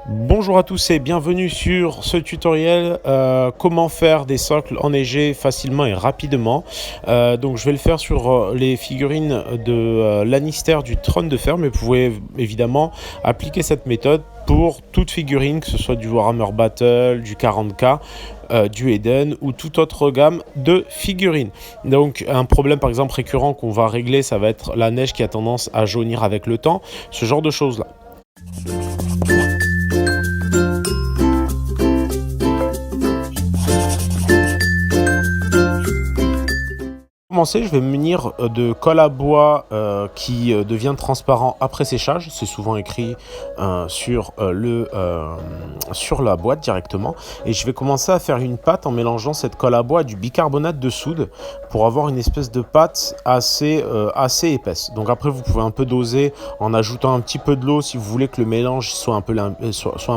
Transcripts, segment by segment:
Bonjour à tous et bienvenue sur ce tutoriel comment faire des socles enneigés facilement et rapidement. Donc je vais le faire sur les figurines de Lannister du Trône de Fer, mais vous pouvez évidemment appliquer cette méthode pour toute figurine, que ce soit du Warhammer Battle, du 40K, du Eden ou toute autre gamme de figurines. Donc un problème par exemple récurrent qu'on va régler, ça va être la neige qui a tendance à jaunir avec le temps, ce genre de choses là. Je vais me munir de colle à bois qui devient transparent après séchage. C'est souvent écrit sur la boîte directement. Et je vais commencer à faire une pâte en mélangeant cette colle à bois à du bicarbonate de soude pour avoir une espèce de pâte assez épaisse. Donc après, vous pouvez un peu doser en ajoutant un petit peu de l'eau si vous voulez que le mélange soit un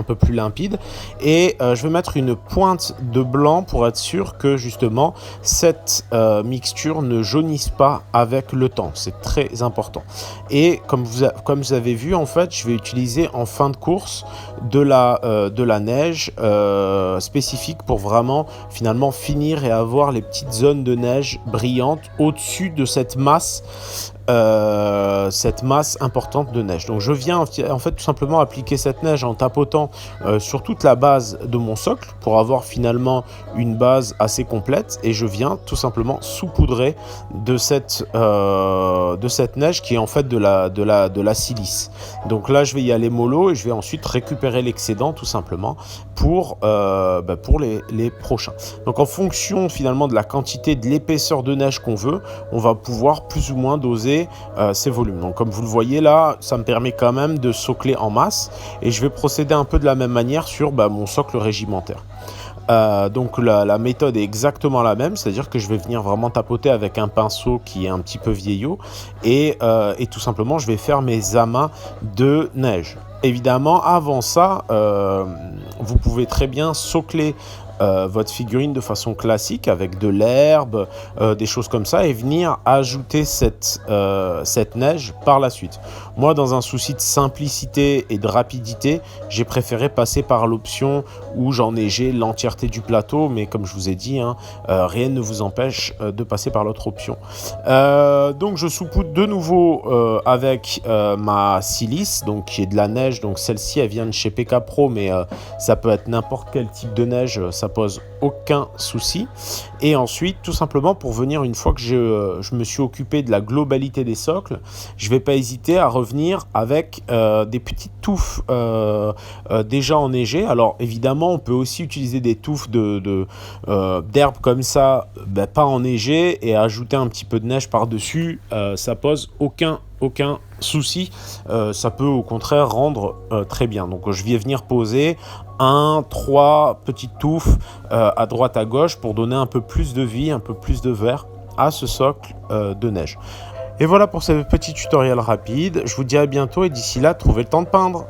peu plus limpide. Et je vais mettre une pointe de blanc pour être sûr que justement cette mixture ne jaunisse pas avec le temps, c'est très important. Et comme vous avez vu, en fait, je vais utiliser en fin de course de la neige spécifique pour vraiment finalement finir et avoir les petites zones de neige brillantes au-dessus de cette masse importante de neige. Donc je viens en fait tout simplement appliquer cette neige en tapotant sur toute la base de mon socle pour avoir finalement une base assez complète, et je viens tout simplement saupoudrer de cette neige qui est en fait de la silice. Donc là je vais y aller mollo et je vais ensuite récupérer l'excédent tout simplement pour les prochains. Donc en fonction finalement de la quantité, de l'épaisseur de neige qu'on veut, on va pouvoir plus ou moins doser ces volumes. Donc comme vous le voyez là, ça me permet quand même de socler en masse, et je vais procéder un peu de la même manière sur mon socle régimentaire. Donc la méthode est exactement la même, c'est-à-dire que je vais venir vraiment tapoter avec un pinceau qui est un petit peu vieillot, et tout simplement je vais faire mes amas de neige. Évidemment, avant ça, vous pouvez très bien socler votre figurine de façon classique avec de l'herbe, des choses comme ça, et venir ajouter cette neige par la suite. Moi, dans un souci de simplicité et de rapidité, j'ai préféré passer par l'option où j'enneigeais l'entièreté du plateau, mais comme je vous ai dit, rien ne vous empêche de passer par l'autre option. Donc je saupoudre de nouveau avec ma silice, donc qui est de la neige. Donc celle-ci elle vient de chez PK Pro, mais ça peut être n'importe quel type de neige, ça pose aucun souci. Et ensuite, tout simplement, pour venir, une fois que je me suis occupé de la globalité des socles, je vais pas hésiter à revenir avec des petites touffes déjà enneigées. Alors évidemment, on peut aussi utiliser des touffes d'herbe comme ça, pas enneigées, et ajouter un petit peu de neige par-dessus. Ça pose aucun souci, ça peut au contraire rendre très bien. Donc je vais venir poser 3 petites touffes à droite à gauche pour donner un peu plus de vie, un peu plus de vert à ce socle de neige. Et voilà pour ce petit tutoriel rapide. Je vous dis à bientôt, et d'ici là, trouvez le temps de peindre.